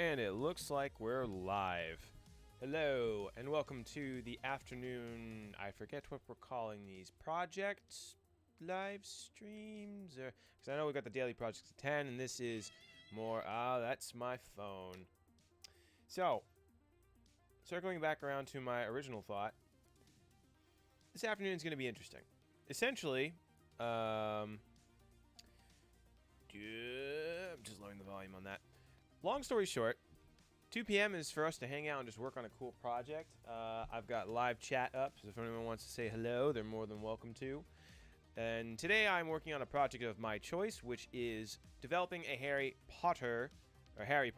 And it looks like we're live. Hello, and welcome to the afternoon, I forget what we're calling these, project live streams? Because I know we got the daily projects at 10, and this is more, that's my phone. So, circling back around to my original thought, this afternoon is going to be interesting. Essentially, I'm just lowering the volume on that. Long story short, 2 p.m. is for us to hang out and just work on a cool project. I've got live chat up, so if anyone wants to say hello, they're more than welcome to. And today I'm working on a project of my choice, which is developing a Harry Potter, not Harry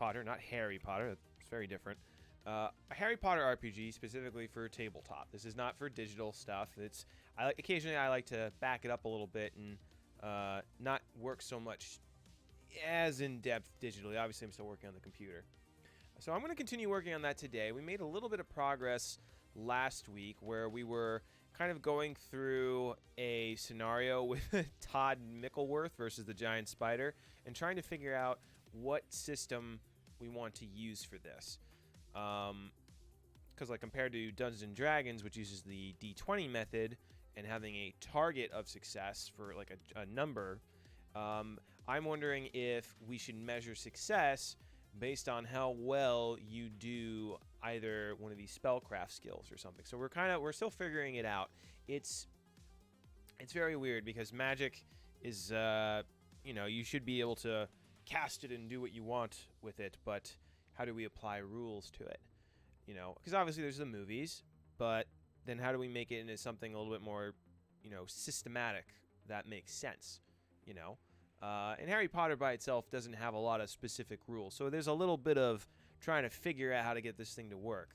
Potter, it's very different. A Harry Potter RPG specifically for tabletop. This is not for digital stuff. Occasionally I like to back it up a little bit and not work so much as in-depth digitally. Obviously, I'm still working on the computer. So I'm going to continue working on that today. We made a little bit of progress last week where we were kind of going through a scenario with Todd Mickleworth versus the giant spider and trying to figure out what system we want to use for this. Because like compared to Dungeons & Dragons, which uses the D20 method and having a target of success for like a number, I'm wondering if we should measure success based on how well you do either one of these spellcraft skills or something. So we're still figuring it out. It's very weird because magic is you should be able to cast it and do what you want with it, but how do we apply rules to it? Because obviously there's the movies, but then how do we make it into something a little bit more, systematic that makes sense? And Harry Potter by itself doesn't have a lot of specific rules. So there's a little bit of trying to figure out how to get this thing to work.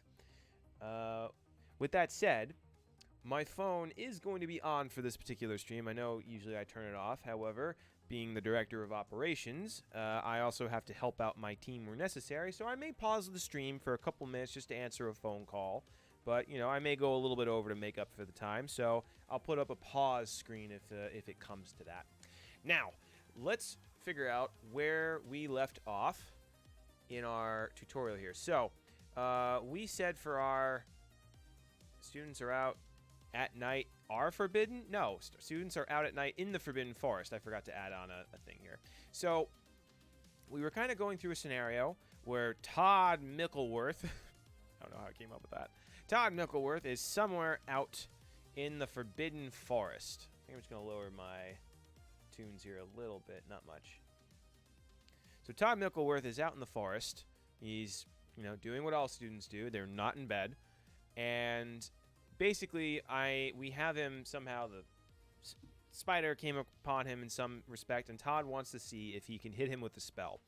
With that said, my phone is going to be on for this particular stream. I know usually I turn it off. However, being the director of operations, I also have to help out my team where necessary. So I may pause the stream for a couple minutes just to answer a phone call. But, I may go a little bit over to make up for the time. So I'll put up a pause screen if it comes to that. Now, let's figure out where we left off in our tutorial here. So, we said for our students are out at night are forbidden? No, students are out at night in the Forbidden Forest. I forgot to add on a thing here. So, we were kind of going through a scenario where Todd Mickleworth, I don't know how I came up with that. Todd Mickleworth is somewhere out in the Forbidden Forest. I think I'm just going to lower my tunes here a little bit, not much. So Todd Mickleworth is out in the forest. He's, doing what all students do. They're not in bed. And basically, we have him somehow, the spider came upon him in some respect, and Todd wants to see if he can hit him with a spell.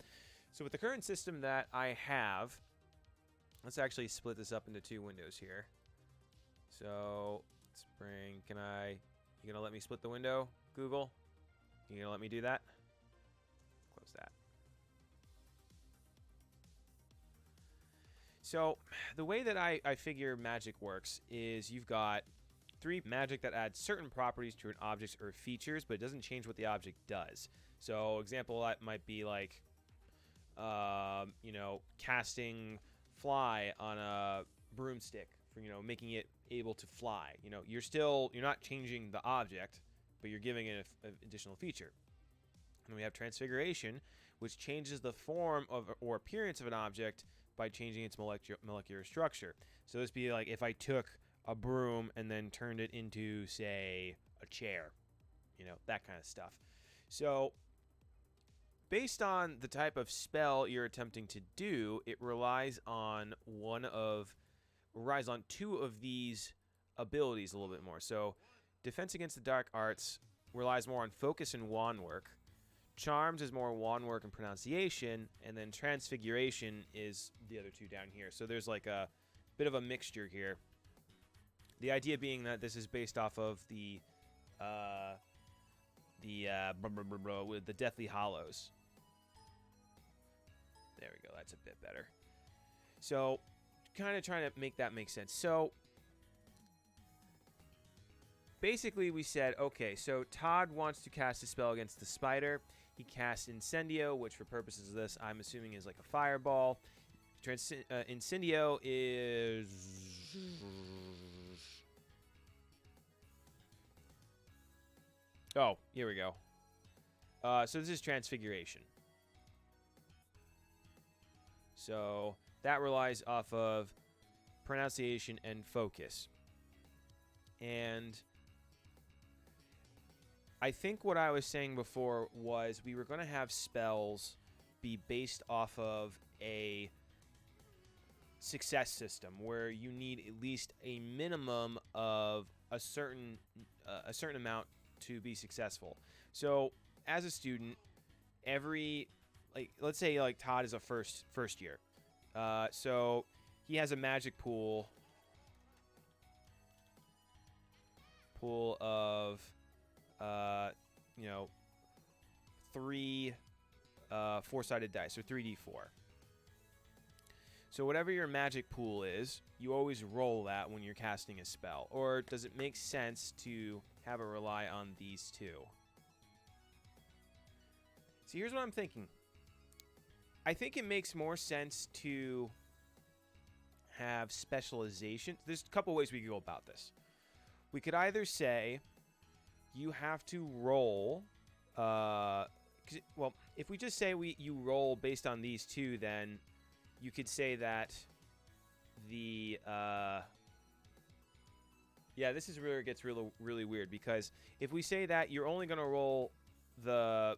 So with the current system that I have, let's actually split this up into two windows here. So let's bring, you gonna let me split the window, Google? You gonna let me do that? Close that. So the way that I figure magic works is you've got 3 magic that adds certain properties to an object or features, but it doesn't change what the object does. So example that might be like, casting fly on a broomstick for, making it able to fly. You're not changing the object, but you're giving it an additional feature. And we have transfiguration, which changes the form of or appearance of an object by changing its molecular structure. So this be like if I took a broom and then turned it into, say, a chair, that kind of stuff. So based on the type of spell you're attempting to do, it relies on 2 of these abilities a little bit more. So Defense Against the Dark Arts relies more on focus and wand work. Charms is more wand work and pronunciation. And then Transfiguration is the other 2 down here. So there's like a bit of a mixture here. The idea being that this is based off of the Deathly Hallows. There we go. That's a bit better. So kind of trying to make that make sense. So basically we said, okay, so Todd wants to cast a spell against the spider. He casts Incendio, which for purposes of this, I'm assuming is like a fireball. Incendio is... Oh, here we go. So this is Transfiguration. So that relies off of pronunciation and focus. And I think what I was saying before was we were going to have spells be based off of a success system where you need at least a minimum of a certain amount to be successful. So as a student, let's say like Todd is a first year, so he has a magic pool of three four-sided dice, or 3d4. So whatever your magic pool is, you always roll that when you're casting a spell. Or does it make sense to have it rely on these two? So here's what I'm thinking. I think it makes more sense to have specialization. There's a couple ways we could go about this. We could either say you have to roll... well, if we just say you roll based on these two, then you could say that the... yeah, this is where it gets really, really weird, because if we say that you're only going to roll the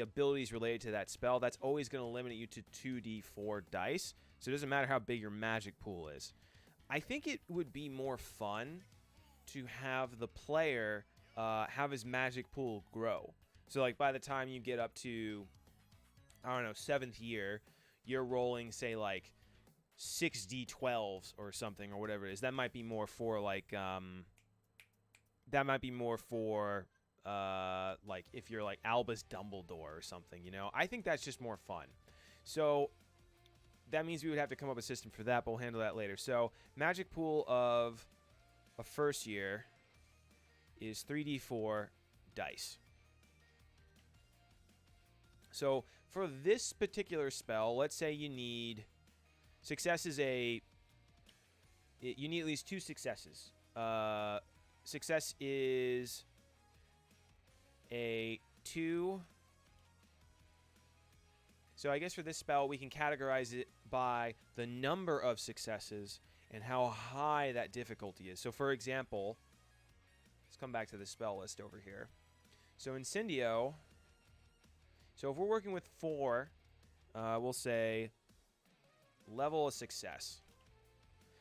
abilities related to that spell, that's always going to limit you to 2d4 dice. So it doesn't matter how big your magic pool is. I think it would be more fun to have the player have his magic pool grow. So like by the time you get up to, I don't know, 7th year, you're rolling, say, like 6d12s or something, or whatever it is. That might be more for like like if you're like Albus Dumbledore or something, you know. I think that's just more fun. So that means we would have to come up with a system for that, but we'll handle that later. So magic pool of a first year is 3d4 dice. So for this particular spell, let's say you need success is you need at least 2 successes. Success is a 2. So I guess for this spell, we can categorize it by the number of successes and how high that difficulty is. So for example, let's come back to the spell list over here. So Incendio, so if we're working with 4, we'll say level of success.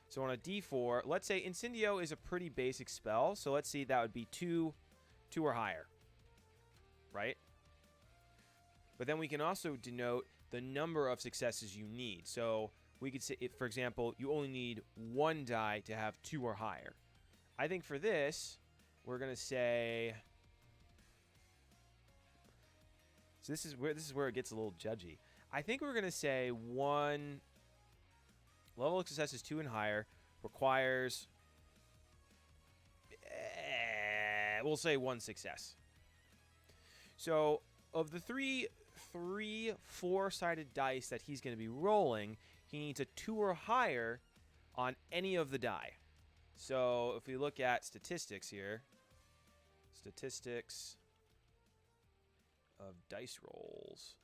So on a D4, let's say Incendio is a pretty basic spell, so let's see, that would be 2 or higher, right? But then we can also denote the number of successes you need. So we could say, if, for example, you only need 1 die to have 2 or higher. I think for this, we're going to say... So this is where it gets a little judgy. I think we're going to say 1 level of success is 2 and higher, requires... we'll say 1 success. So of the 3 4-sided dice that he's going to be rolling, he needs a 2 or higher on any of the die. So if we look at statistics here, statistics of dice rolls,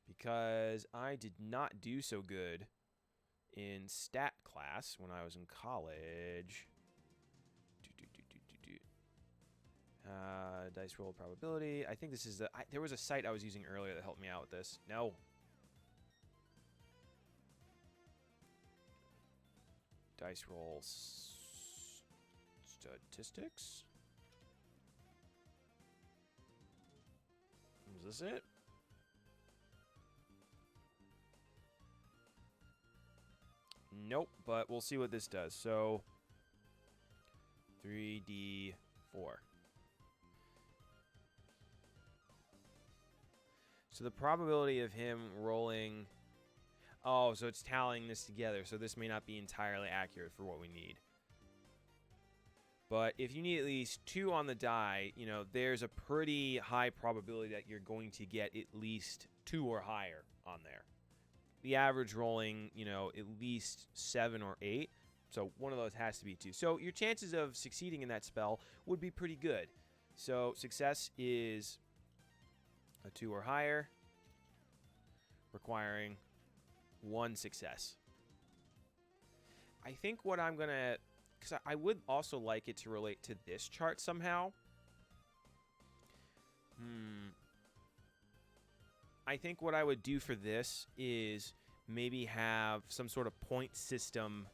because I did not do so good in stat class when I was in college. Dice roll probability. I think this is there was a site I was using earlier that helped me out with this. No. Dice rolls. Statistics. Is this it? Nope, but we'll see what this does. So 3d4. So the probability of him rolling... Oh, so it's tallying this together. So this may not be entirely accurate for what we need. But if you need at least 2 on the die, you know, there's a pretty high probability that you're going to get at least 2 or higher on there. the average rolling, you know, at least 7 or 8. So one of those has to be 2. So your chances of succeeding in that spell would be pretty good. So success is a 2 or higher, requiring 1 success. I think what I'm going to... because I would also like it to relate to this chart somehow. I think what I would do for this is maybe have some sort of point system.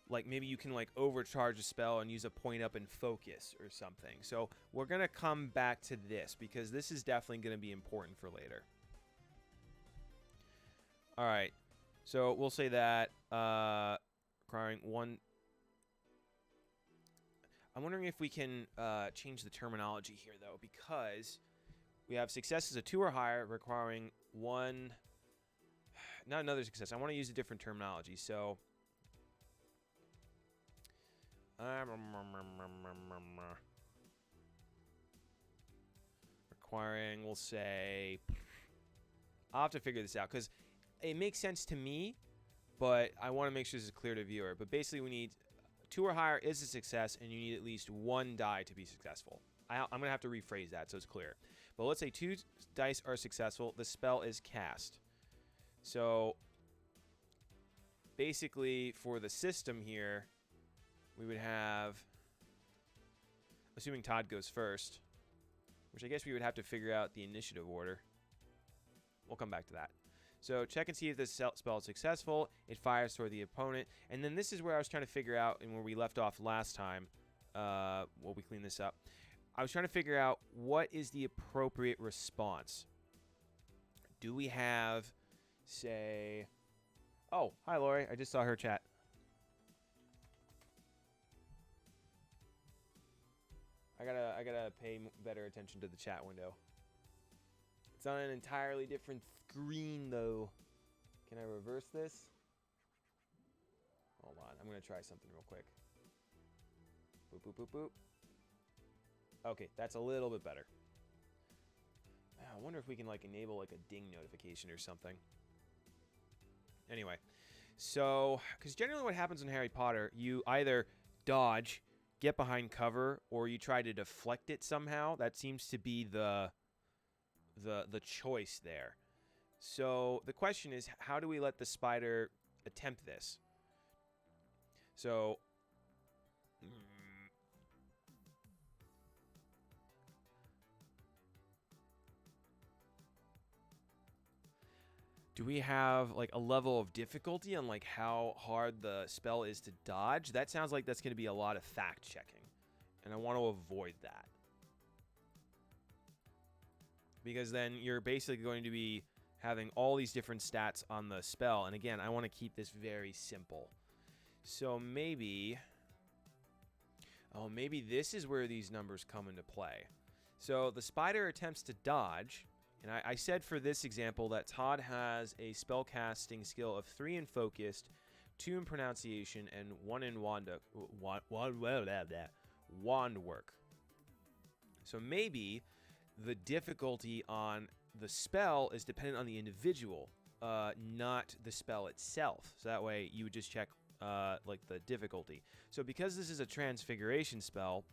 Like maybe you can like overcharge a spell and use a point up and focus or something. So we're going to come back to this because this is definitely going to be important for later. All right. So we'll say that requiring 1... I'm wondering if we can change the terminology here, though, because we have success as a 2 or higher, requiring 1... Not another success. I want to use a different terminology. So... requiring, we'll say... I'll have to figure this out, because it makes sense to me, but I want to make sure this is clear to viewer. But basically, we need... 2 or higher is a success, and you need at least 1 die to be successful. I'm going to have to rephrase that so it's clear. But let's say 2 dice are successful. The spell is cast. So basically, for the system here, we would have, assuming Todd goes first, which I guess we would have to figure out the initiative order. We'll come back to that. So check and see if this spell is successful. It fires toward the opponent. And then this is where I was trying to figure out, and where we left off last time, while we clean this up. I was trying to figure out what is the appropriate response. Do we have, say... Oh, hi, Lori. I just saw her chat. I gotta pay better attention to the chat window. It's on an entirely different screen, though. Can I reverse this? Hold on. I'm going to try something real quick. Boop, boop, boop, boop. Okay, that's a little bit better. I wonder if we can, like, enable, like, a ding notification or something. Anyway. So, because generally what happens in Harry Potter, you either dodge, get behind cover, or you try to deflect it somehow. That seems to be the choice there. So the question is, how do we let the spider attempt this? So do we have like a level of difficulty on like how hard the spell is to dodge? That sounds like that's going to be a lot of fact checking, and I want to avoid that. Because then you're basically going to be having all these different stats on the spell. And again, I want to keep this very simple. So maybe... Oh, maybe this is where these numbers come into play. So the spider attempts to dodge. And I said for this example that Todd has a spellcasting skill of 3 in focused, 2 in pronunciation, and 1 in wand work. So maybe... the difficulty on the spell is dependent on the individual, not the spell itself. So that way you would just check like the difficulty. So because this is a transfiguration spell,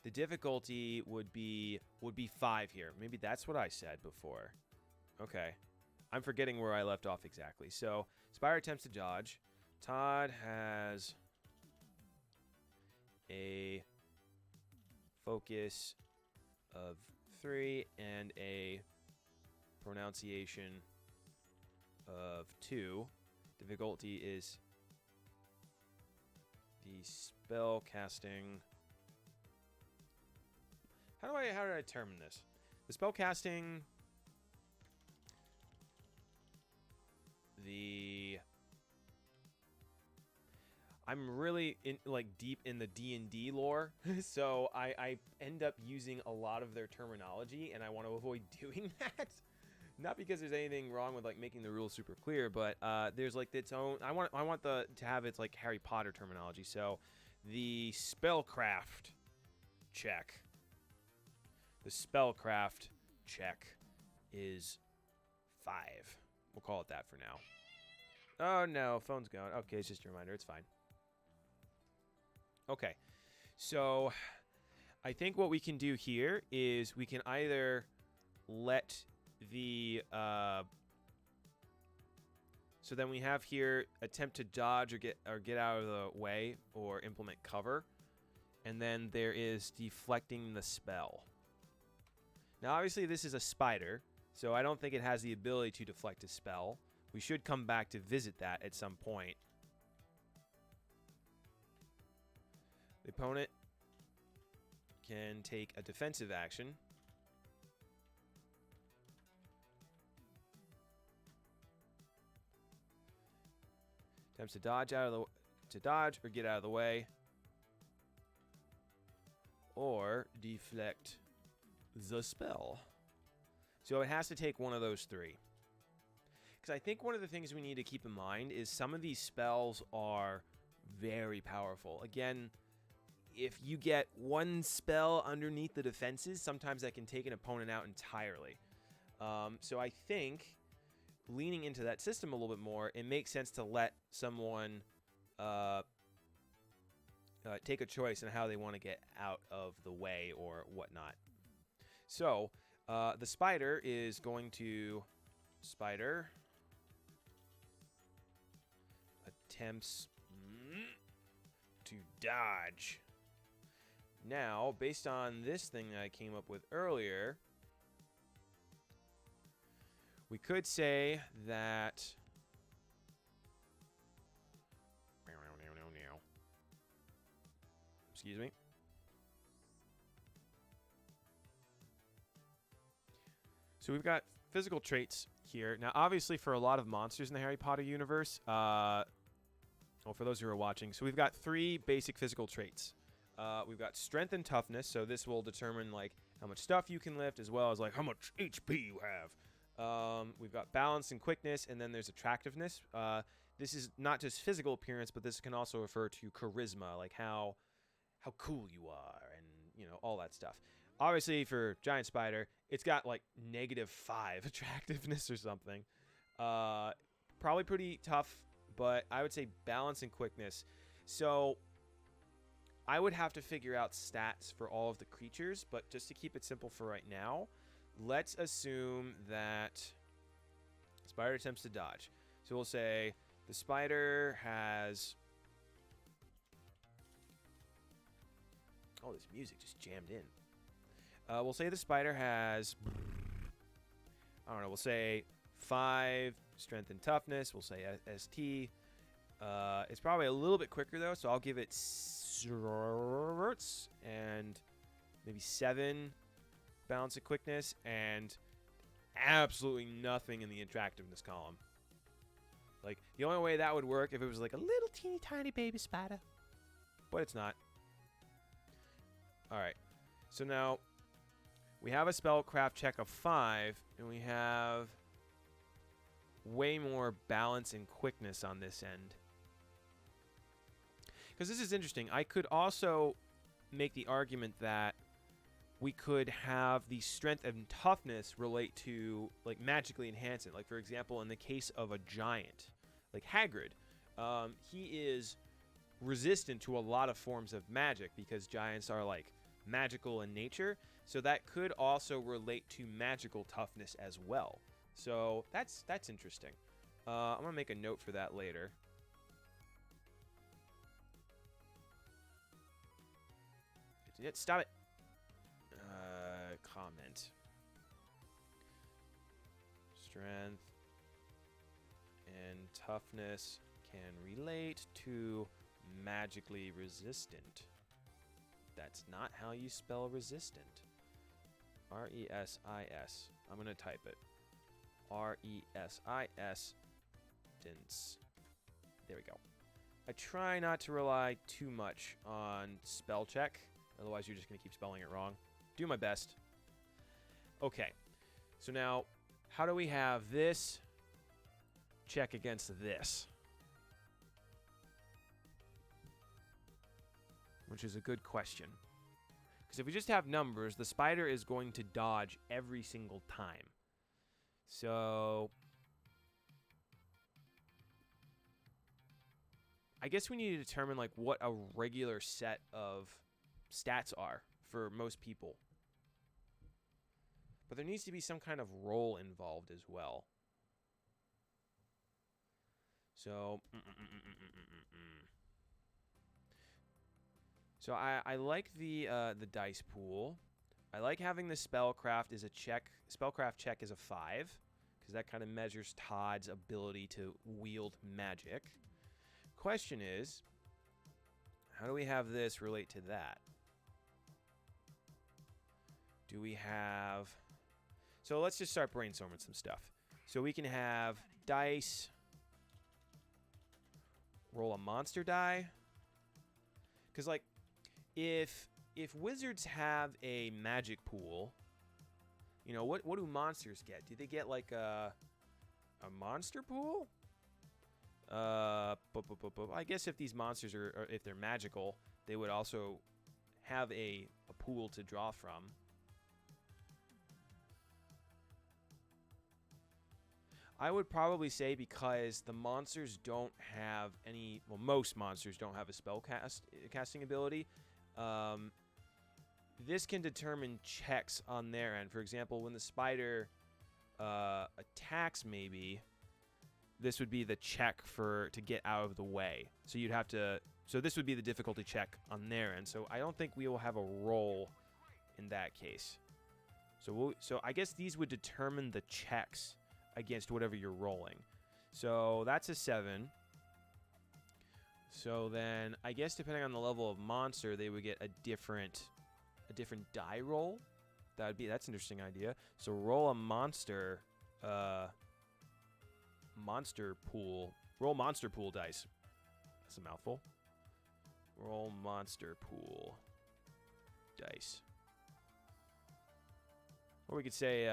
the difficulty would be 5 here. Maybe that's what I said before. Okay. I'm forgetting where I left off exactly. So Spire attempts to dodge. Todd has a focus of 3 and a pronunciation of 2. Difficulty is the spell casting. How do I determine this? The spell casting, I'm really deep in the D&D lore, so I end up using a lot of their terminology, and I want to avoid doing that. Not because there's anything wrong with like making the rules super clear, but there's like its own. I want to have its like Harry Potter terminology. So the spellcraft check. The spellcraft check is 5. We'll call it that for now. Oh, no. Phone's going. Okay, it's just a reminder. It's fine. Okay. So I think what we can do here is we can either let the... so then we have here attempt to dodge or get out of the way or implement cover. And then there is deflecting the spell. Now, obviously, this is a spider, so I don't think it has the ability to deflect a spell. We should come back to visit that at some point. The opponent can take a defensive action. Attempts to dodge or get out of the way. Or deflect the spell. So it has to take one of those three. Because I think one of the things we need to keep in mind is some of these spells are very powerful. Again, if you get one spell underneath the defenses, sometimes that can take an opponent out entirely. So I think, leaning into that system a little bit more, it makes sense to let someone take a choice on how they want to get out of the way or whatnot. So, the spider is going to... Spider attempts to dodge. Now, based on this thing that I came up with earlier, we could say that... Excuse me. So we've got physical traits here. Now, obviously, for a lot of monsters in the Harry Potter universe, well, for those who are watching, so we've got 3 basic physical traits. We've got strength and toughness, so this will determine like how much stuff you can lift, as well as like how much HP you have. We've got balance and quickness, and then there's attractiveness. This is not just physical appearance, but this can also refer to charisma, like how cool you are, and you know, all that stuff. Obviously, for giant spider, it's got like -5 attractiveness or something. Probably pretty tough, but I would say balance and quickness. So I would have to figure out stats for all of the creatures, but just to keep it simple for right now, let's assume that spider attempts to dodge. So we'll say the spider has... Oh, this music just jammed in. We'll say the spider has... I don't know, we'll say 5 strength and toughness. We'll say ST. It's probably a little bit quicker, though, so I'll give it and maybe 7 balance and quickness, and absolutely nothing in the attractiveness column. Like, the only way that would work if it was like a little teeny tiny baby spider, but it's not. Alright, so now we have a spellcraft check of 5, and we have way more balance and quickness on this end. Because this is interesting. I could also make the argument that we could have the strength and toughness relate to, like, magically enhance it. Like, for example, in the case of a giant, like Hagrid, he is resistant to a lot of forms of magic because giants are, like, magical in nature. So that could also relate to magical toughness as well. So that's interesting. I'm going to make a note for that later. Stop it. Comment. Strength and toughness can relate to magically resistant. That's not how you spell resistant. R-E-S-I-S. I'm going to type it. R-E-S-I-S. Dence. There we go. I try not to rely too much on spell check. Otherwise, you're just going to keep spelling it wrong. Do my best. Okay. So now, how do we have this check against this? Which is a good question. Because if we just have numbers, the spider is going to dodge every single time. So I guess we need to determine like what a regular set of stats are for most people. But there needs to be some kind of role involved as well. So, so I like the dice pool. I like having the spellcraft as a check. Spellcraft check is a 5 because that kind of measures Todd's ability to wield magic. Question is, how do we have this relate to that? Do we have... So let's just start brainstorming some stuff. So we can have dice, roll a monster die. Because, like, if wizards have a magic pool, you know, what do monsters get? Do they get, like, a monster pool? I guess if these monsters are if they're magical, they would also have a pool to draw from. I would probably say because the monsters don't have any, well, most monsters don't have a spell casting ability. This can determine checks on their end. For example, when the spider attacks, maybe this would be the check to get out of the way. So you'd have to. So this would be the difficulty check on their end. So I don't think we will have a roll in that case. So I guess these would determine the checks against whatever you're rolling. So that's a 7. So then I guess depending on the level of monster, they would get a different die roll. That's an interesting idea. So roll a monster pool. Roll monster pool dice. That's a mouthful. Roll monster pool dice. Or we could say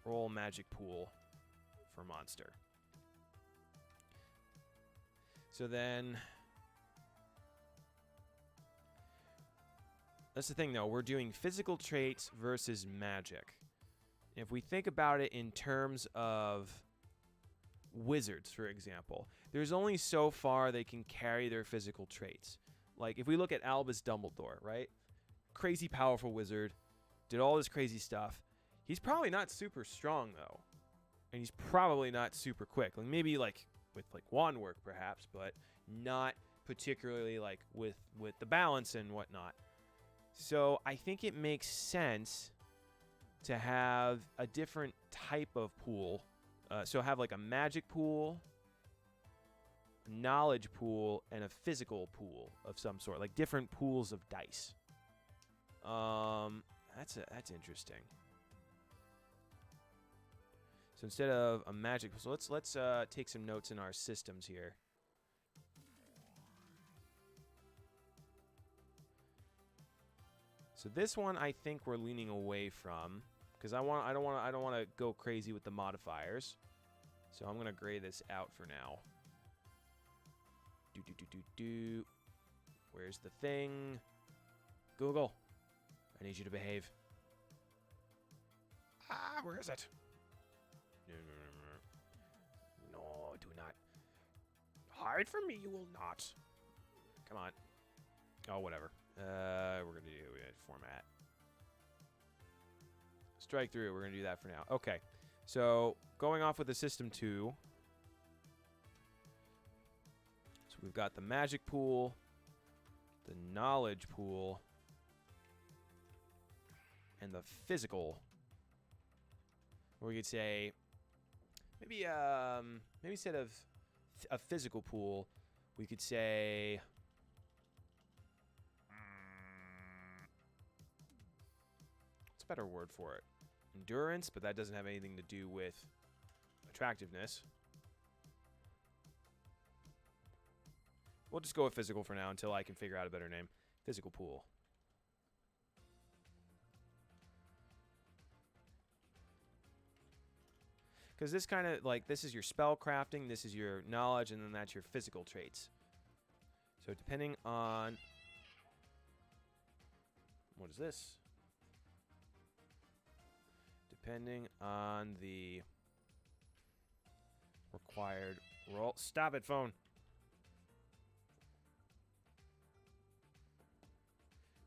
roll magic pool for monster. So then, that's the thing though, we're doing physical traits versus magic. If we think about it in terms of wizards, for example, there's only so far they can carry their physical traits. Like if we look at Albus Dumbledore, right? Crazy powerful wizard, did all this crazy stuff. He's probably not super strong though, and he's probably not super quick. Like maybe like with like wand work perhaps, but not particularly like with the balance and whatnot. So I think it makes sense to have a different type of pool. So have like a magic pool, a knowledge pool, and a physical pool of some sort, like different pools of dice. That's interesting. So instead of a magic, so let's take some notes in our systems here. So this one I think we're leaning away from because I don't want to go crazy with the modifiers. So I'm gonna gray this out for now. Where's the thing? Google, I need you to behave. Where is it? No, do not. Hide from me, you will not. Come on. Oh, whatever. We're going to do format. Strike through. We're going to do that for now. Okay. So, going off with the system 2. So, we've got the magic pool, the knowledge pool, and the physical. Or we could say maybe instead of a physical pool, we could say what's a better word for it? Endurance, but that doesn't have anything to do with attractiveness. We'll just go with physical for now until I can figure out a better name. Physical pool. Because this kind of, like, this is your spell crafting, this is your knowledge, and then that's your physical traits. So depending on... What is this? Depending on the required Roll. Stop it, phone.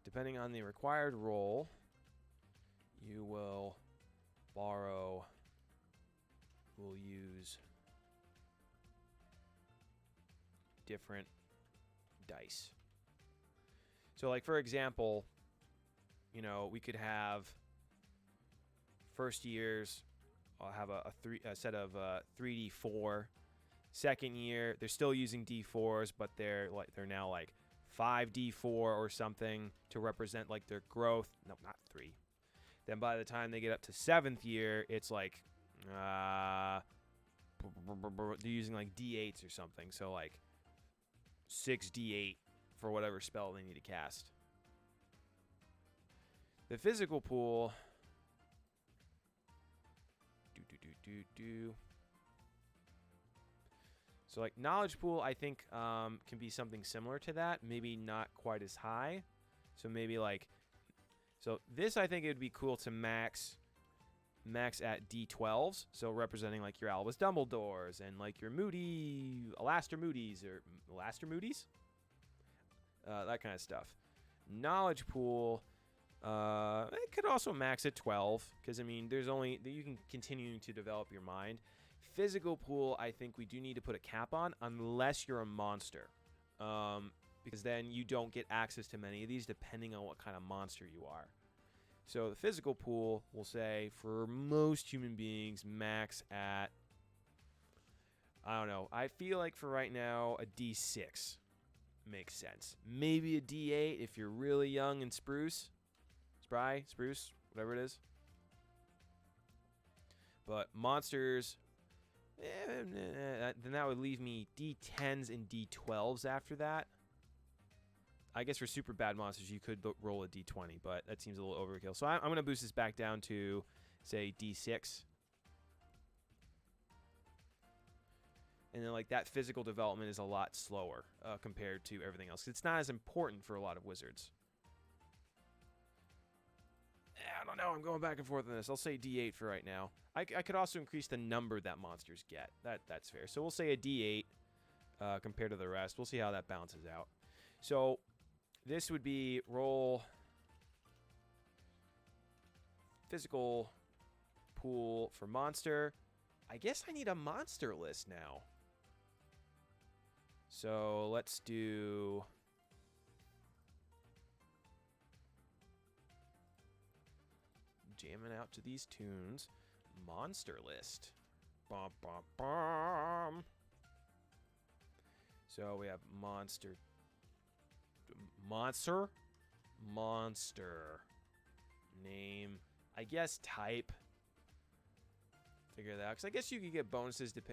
Depending on the required roll, you will borrow. We'll use different dice. So, like, for example, you know, we could have first years, I'll have a set of 3d4. Second year, they're still using d4s, but they're now like 5d4 or something to represent like their growth. No, not 3. Then by the time they get up to 7th year, it's like they're using like d8s or something. So like 6d8 for whatever spell they need to cast. The physical pool. So like knowledge pool, I think can be something similar to that. Maybe not quite as high. So maybe like, so this I think it would be cool to max at D12s. So representing like your Albus Dumbledores and like your Alaster Moody's or Alaster Moody's, that kind of stuff. Knowledge pool. It could also max at 12 because I mean you can continue to develop your mind. Physical pool, I think we do need to put a cap on unless you're a monster, because then you don't get access to many of these depending on what kind of monster you are. So the physical pool, we'll say for most human beings max at, I don't know, I feel like for right now a D6 makes sense. Maybe a D8 if you're really young and spruce, whatever it is. But monsters, then that would leave me D10s and D12s after that. I guess for super bad monsters, you could roll a D20, but that seems a little overkill. So I'm going to boost this back down to, say, D6. And then, like, that physical development is a lot slower compared to everything else. It's not as important for a lot of wizards. I don't know. I'm going back and forth on this. I'll say D8 for right now. I could also increase the number that monsters get. That's fair. So we'll say a D8 compared to the rest. We'll see how that balances out. So this would be roll physical pool for monster. I guess I need a monster list now. So let's do... jamming out to these tunes. Monster list. Bum, bum, bum. So we have monster. Name. I guess type. Figure that out. Because I guess you could get bonuses if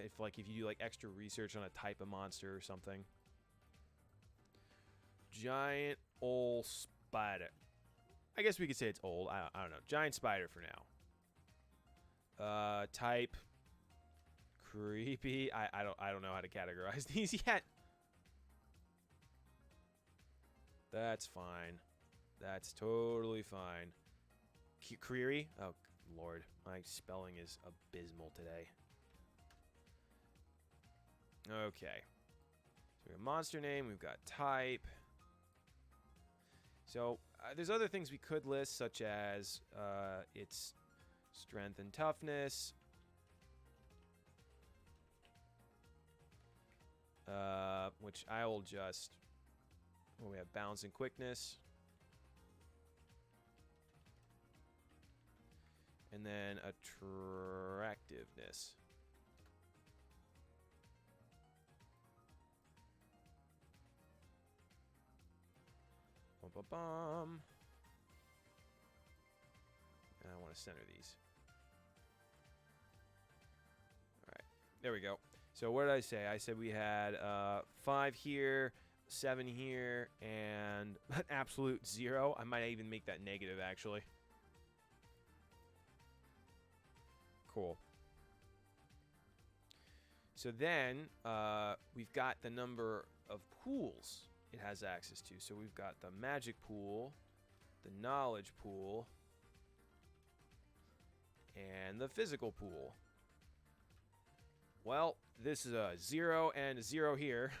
you do like extra research on a type of monster or something. Giant old spider. I guess we could say it's old. I don't know. Giant spider for now. Type. Creepy. I don't know how to categorize these yet. That's fine. That's totally fine. Query? Oh, Lord. My spelling is abysmal today. Okay. So we have monster name. We've got type. So there's other things we could list, such as its strength and toughness. Which I will just... well, we have balance and quickness. And then attractiveness. Bum, bum, bum. And I want to center these. All right. There we go. So what did I say? I said we had 5 here, 7 here, and an absolute 0. I might even make that negative, actually. Cool. So then we've got the number of pools it has access to. So we've got the magic pool, the knowledge pool, and the physical pool. Well, this is a 0 and a 0 here.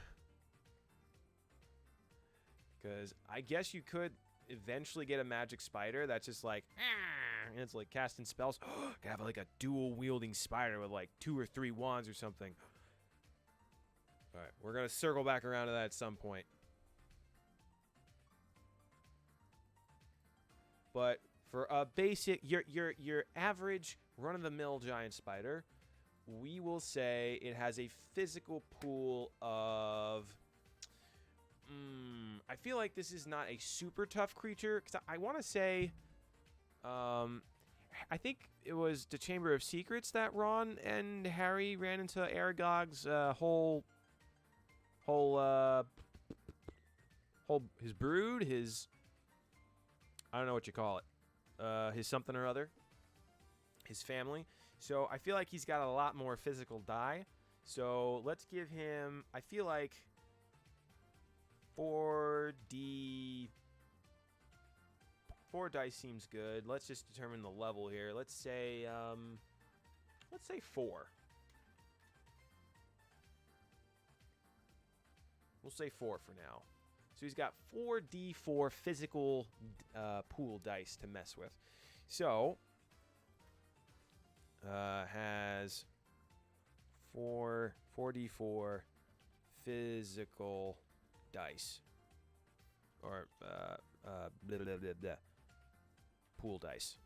Because I guess you could eventually get a magic spider that's just like, and it's like casting spells. Could have like a dual wielding spider with like 2 or 3 wands or something. All right, we're gonna circle back around to that at some point. But for a basic, your average run-of-the-mill giant spider, we will say it has a physical pool of. I feel like this is not a super tough creature because I want to say, I think it was the Chamber of Secrets that Ron and Harry ran into Aragog's whole his brood, his, I don't know what you call it, his something or other, his family. So I feel like he's got a lot more physical die. So let's give him, I feel like 4 dice seems good. Let's just determine the level here. Let's say 4. We'll say 4 for now. So he's got 4d4 physical pool dice to mess with. So has 4d4 physical dice, or blah, blah, blah, blah. Pool dice.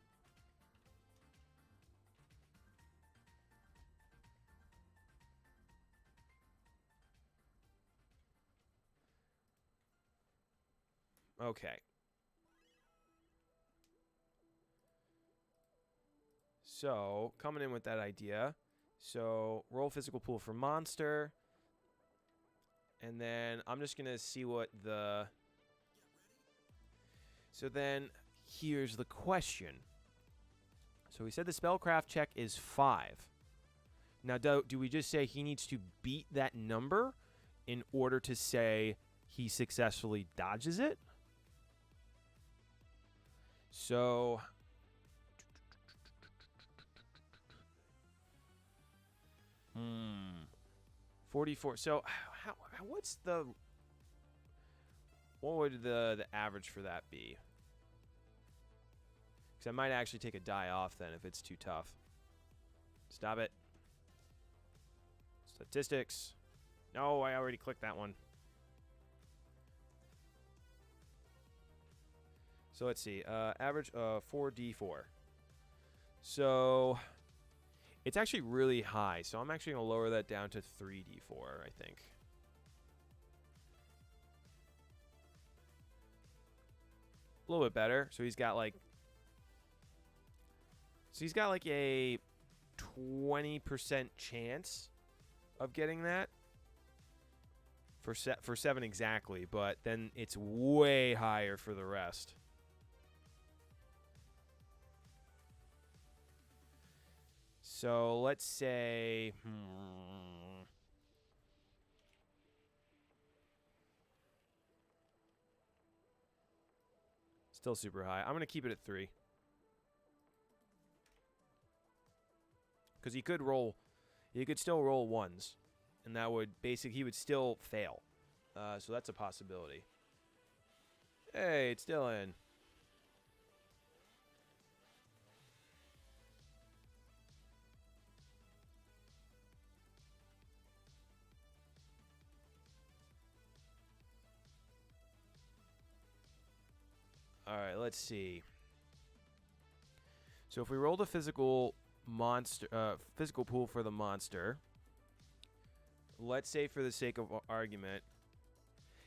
Okay. So, coming in with that idea. So, roll physical pool for monster. And then I'm just going to see what the... So then, here's the question. So we said the spellcraft check is 5. Now, do we just say he needs to beat that number in order to say he successfully dodges it? So... 44. So, what's the... What would the average for that be? Because I might actually take a die off then if it's too tough. Stop it. Statistics. No, I already clicked that one. So let's see. Average 4d4. So it's actually really high. So I'm actually going to lower that down to 3d4, I think. A little bit better. So he's got like a 20% chance of getting that for 7 exactly, but then it's way higher for the rest. So let's say still super high. I'm going to keep it at 3. Because he could still roll 1s. And that would basically, he would still fail. So that's a possibility. Hey, it's still in. All right, let's see. So if we roll the physical pool for the monster, let's say for the sake of argument,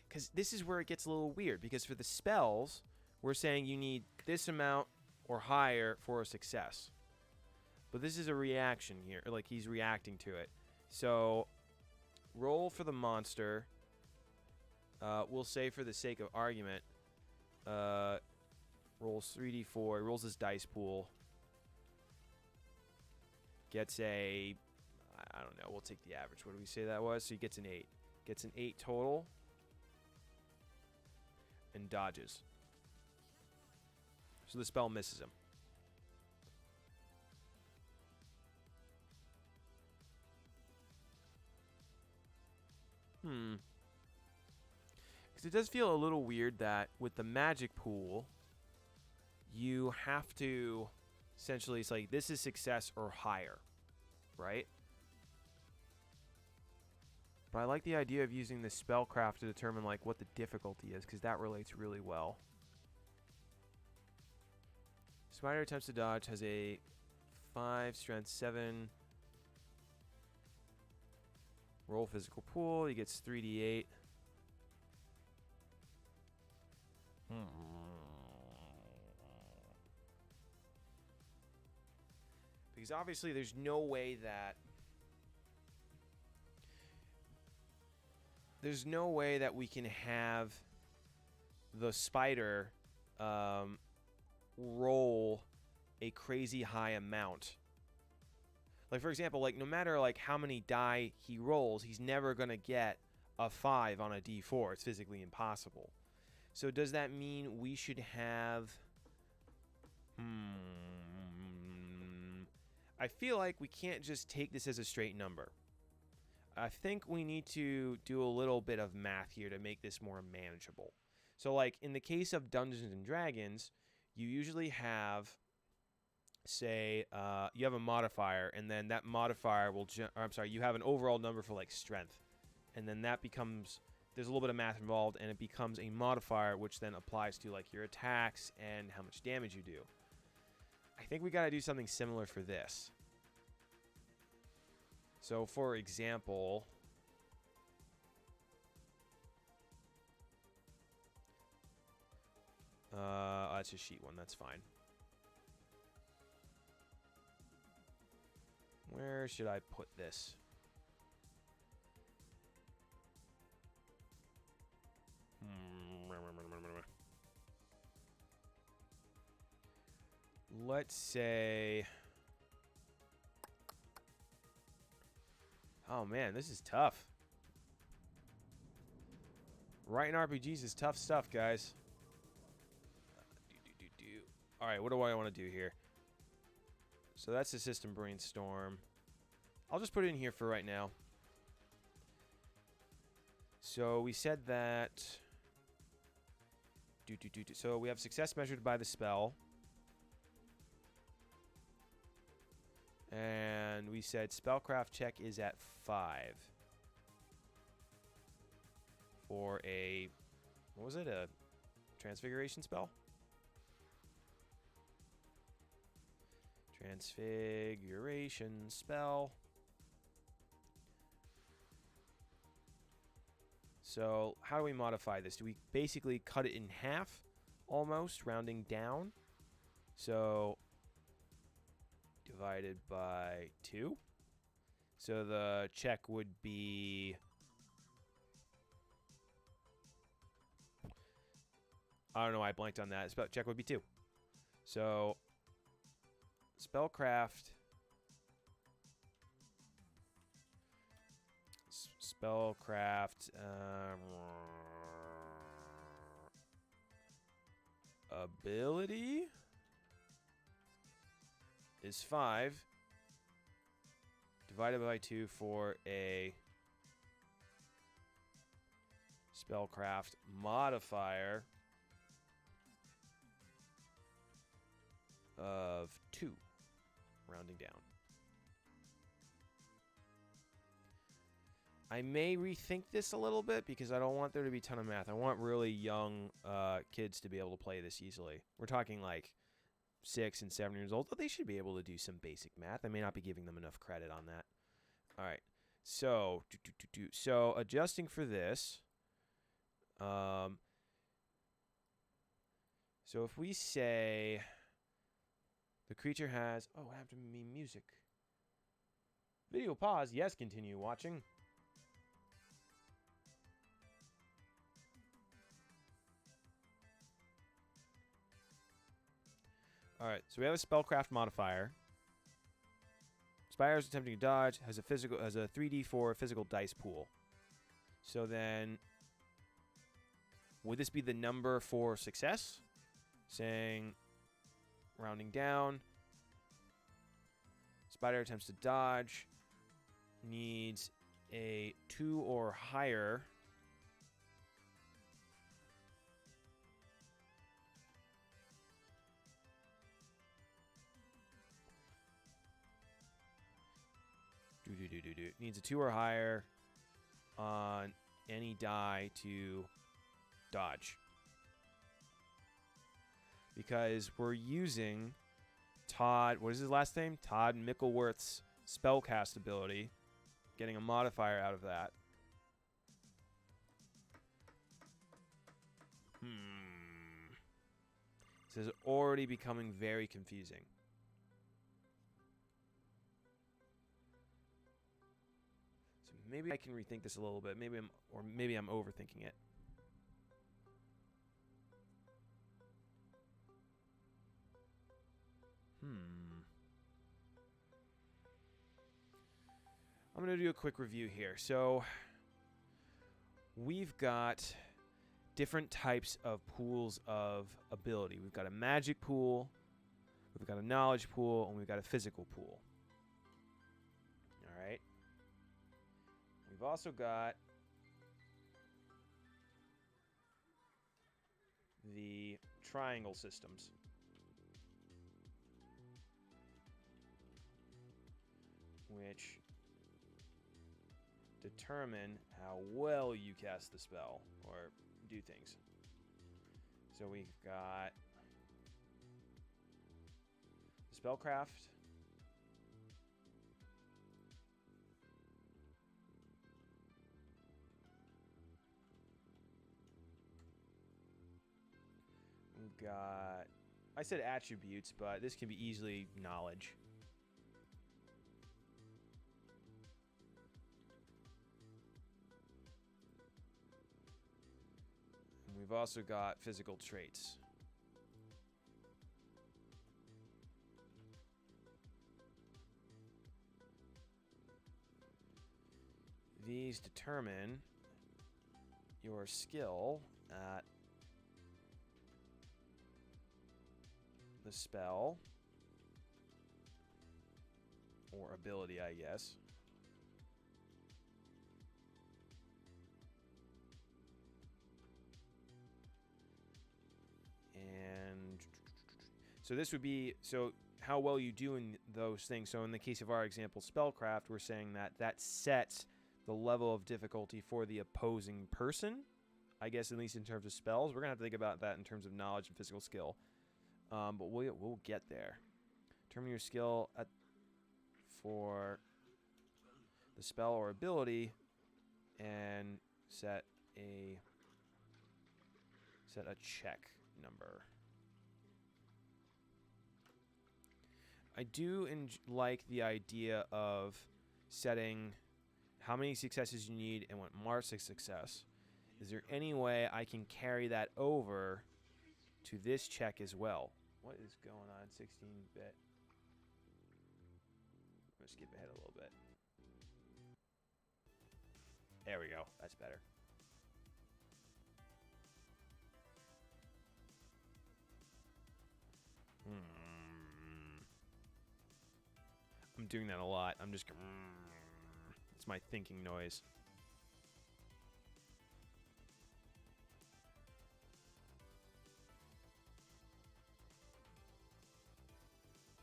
because this is where it gets a little weird, because for the spells, we're saying you need this amount or higher for a success. But this is a reaction here, like he's reacting to it. So roll for the monster. We'll say for the sake of argument, rolls 3d4, rolls his dice pool, gets a, I don't know, we'll take the average. What do we say that was? So he gets an 8. Gets an 8 total and dodges. So the spell misses him. Because it does feel a little weird that with the magic pool, you have to essentially, it's like this is success or higher, right? But I like the idea of using the spellcraft to determine like what the difficulty is, because that relates really well. Spider attempts to dodge, has a 5, strength 7. Roll physical pool, he gets 3d8. Because obviously there's no way that we can have the spider roll a crazy high amount. Like, for example, like no matter like how many die he rolls, he's never going to get a 5 on a d4. It's physically impossible. So does that mean we should have... I feel like we can't just take this as a straight number. I think we need to do a little bit of math here to make this more manageable. So like in the case of Dungeons and Dragons, you usually have, say, you have a modifier, and then that modifier will, you have an overall number for like strength. And then that becomes, there's a little bit of math involved, and it becomes a modifier which then applies to like your attacks and how much damage you do. I think we got to do something similar for this. So, for example, that's just sheet 1. That's fine. Where should I put this? Let's say... Oh man, this is tough. Writing RPGs is tough stuff, guys. Alright, what do I want to do here? So that's the system brainstorm. I'll just put it in here for right now. So we said that... So we have success measured by the spell. And we said spellcraft check is at 5. For a... What was it? A transfiguration spell? Transfiguration spell. So how do we modify this? Do we basically cut it in half, almost, rounding down? So divided by 2. So the check would be... I don't know why I blanked on that. Spell check would be 2. So spellcraft... Spellcraft ability is 5 divided by 2 for a spellcraft modifier of 2, rounding down. I may rethink this a little bit because I don't want there to be a ton of math. I want really young kids to be able to play this easily. We're talking like 6 and 7 years old, but they should be able to do some basic math. I may not be giving them enough credit on that. All right. So, so adjusting for this. So if we say the creature has... Oh, what happened to me? Music. Video pause. Yes, continue watching. Alright, so we have a spellcraft modifier. Spider is attempting to dodge, has a 3d4 physical dice pool. So then, would this be the number for success? Saying, rounding down. Spider attempts to dodge, needs a 2 or higher needs a 2 or higher on any die to dodge. Because we're using Todd, what is his last name? Todd Mickleworth's spellcast ability, getting a modifier out of that. This is already becoming very confusing. So maybe I can rethink this a little bit. Maybe I'm overthinking it. I'm going to do a quick review here. So we've got different types of pools of ability. We've got a magic pool, we've got a knowledge pool, and we've got a physical pool. All right. We've also got the triangle systems. Which determine how well you cast the spell or do things. So we've got spellcraft, we've got, I said attributes, but this can be easily knowledge. We've also got physical traits. These determine your skill at the spell or ability, I guess. And so this would be, so how well you do in those things. So in the case of our example, spellcraft, we're saying that that sets the level of difficulty for the opposing person, I guess, at least in terms of spells. We're going to have to think about that in terms of knowledge and physical skill. But we'll get there. Determine your skill for the spell or ability and set a check number. I do like the idea of setting how many successes you need and what marks a success. Is there any way I can carry that over to this check as well? What is going on? 16-bit. I'm going to skip ahead a little bit. There we go. That's better. I'm doing that a lot. I'm just... It's my thinking noise.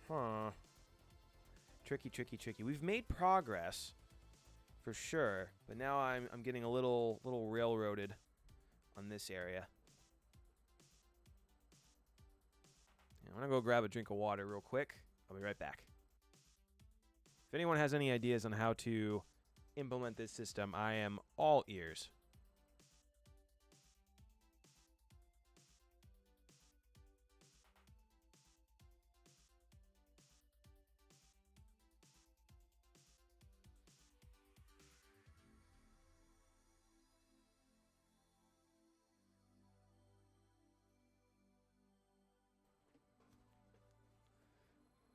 Huh. Tricky, tricky, tricky. We've made progress, for sure, but now I'm getting a little railroaded on this area. I'm gonna go grab a drink of water real quick. I'll be right back. If anyone has any ideas on how to implement this system, I am all ears.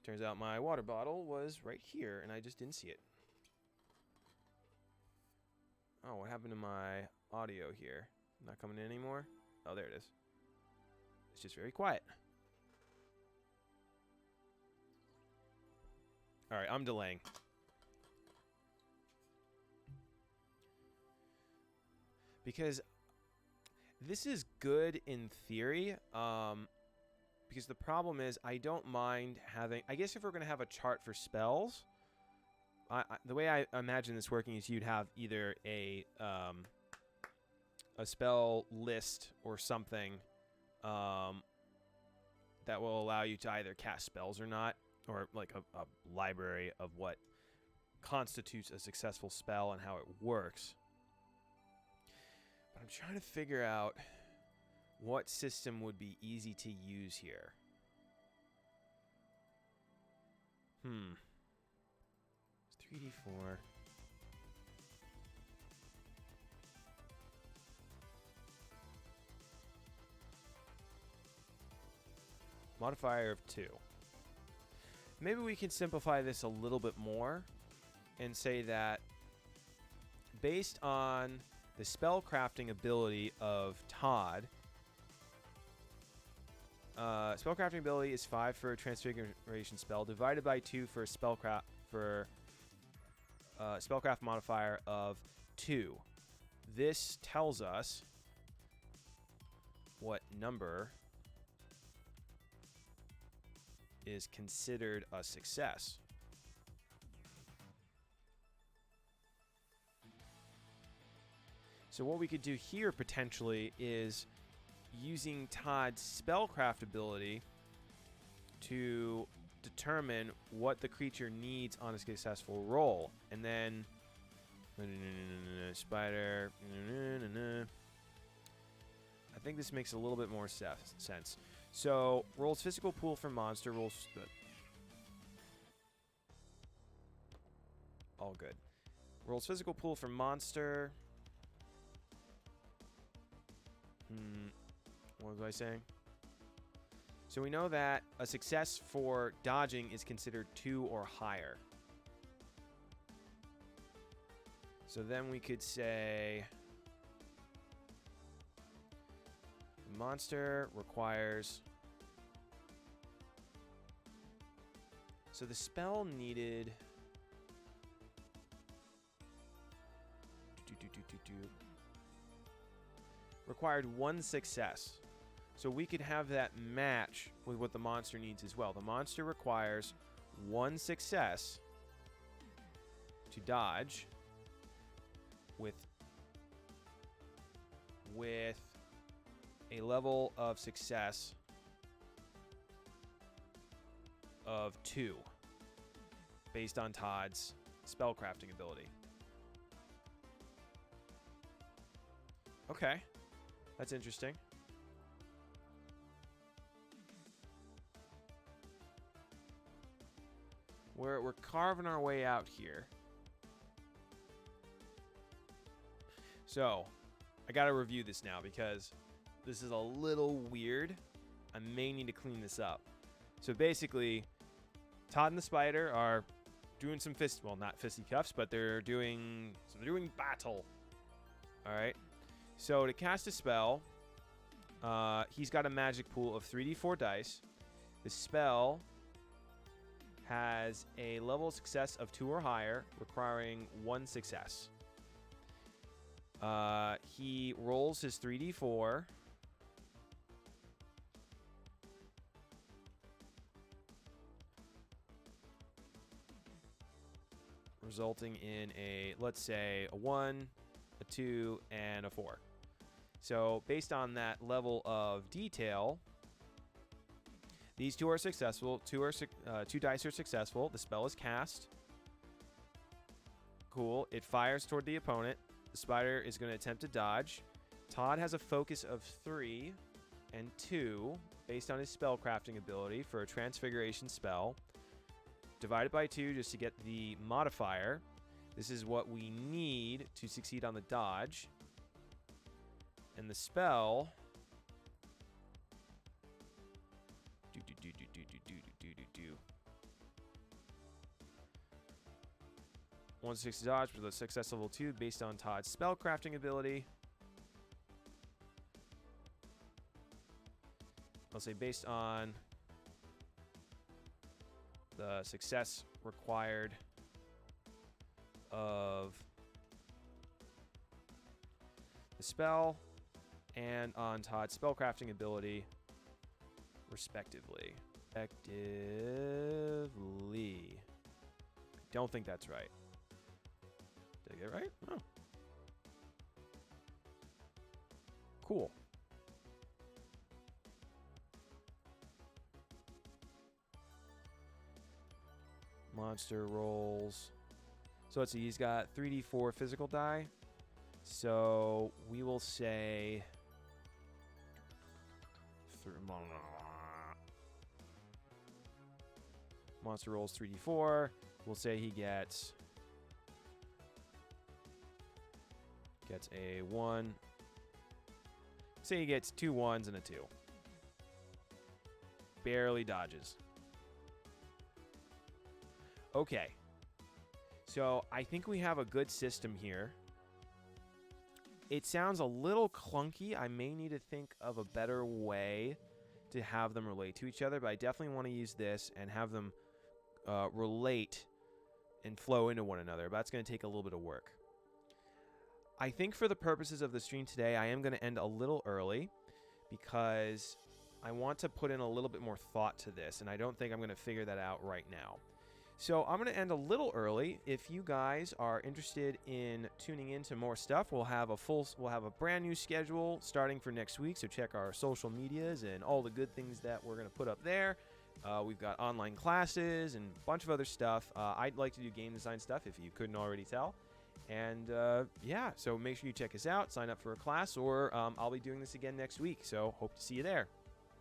Turns out my water bottle was right here, and I just didn't see it. Oh, what happened to my audio here? Not coming in anymore? Oh, there it is. It's just very quiet. All right, I'm delaying. Because this is good in theory, because the problem is I don't mind having... I guess if we're going to have a chart for spells, the way I imagine this working is you'd have either a spell list or something that will allow you to either cast spells or not, or like a library of what constitutes a successful spell and how it works. But I'm trying to figure out what system would be easy to use here. It's 3d4. Modifier of 2. Maybe we can simplify this a little bit more and say that based on the spellcrafting ability of Todd, spellcrafting ability is 5 for a transfiguration spell, divided by 2 for a spellcraft modifier of 2. This tells us what number is considered a success. So what we could do here potentially is using Todd's spellcraft ability to determine what the creature needs on a successful roll. And then spider. I think this makes a little bit more sense. So rolls physical pool for monster, rolls all good. Rolls physical pool for monster. What was I saying? So we know that a success for dodging is considered 2 or higher. So then we could say monster requires... So the spell needed... required 1 success. So we could have that match with what the monster needs as well. The monster requires 1 success to dodge with a level of success of 2 based on Todd's spellcrafting ability. Okay. That's interesting. We're carving our way out here. So, I gotta review this now because this is a little weird. I may need to clean this up. So basically, Todd and the spider are doing some not fisticuffs, but they're doing battle. All right. So to cast a spell, he's got a magic pool of 3d4 dice. The spell has a level of success of 2 or higher, requiring 1 success. He rolls his 3d4. Resulting in let's say, a 1, a 2, and a 4. So based on that level of detail, these 2 are successful. 2 dice are successful. The spell is cast. Cool. It fires toward the opponent. The spider is going to attempt to dodge. Todd has a focus of 3 and 2 based on his spellcrafting ability for a transfiguration spell. Divided by 2 just to get the modifier. This is what we need to succeed on the dodge. And the spell... One success dodge with a success level 2 based on Todd's spellcrafting ability. I'll say based on the success required of the spell and on Todd's spellcrafting ability, respectively. Respectively. Don't think that's right. Did I get it right? Oh. Cool. Monster rolls. So let's see, he's got 3d4 physical die. So we will say... Monster rolls 3d4. We'll say he gets a 1. Say he gets 2 1s and a 2. Barely dodges. Okay. So I think we have a good system here. It sounds a little clunky. I may need to think of a better way to have them relate to each other, but I definitely want to use this and have them relate and flow into one another. But that's going to take a little bit of work. I think for the purposes of the stream today, I am going to end a little early because I want to put in a little bit more thought to this, and I don't think I'm going to figure that out right now. So I'm going to end a little early. If you guys are interested in tuning into more stuff, we'll have a brand new schedule starting for next week. So check our social medias and all the good things that we're going to put up there. We've got online classes and a bunch of other stuff. I'd like to do game design stuff if you couldn't already tell. And yeah, so make sure you check us out, sign up for a class, or I'll be doing this again next week. So hope to see you there.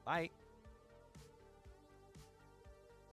Bye.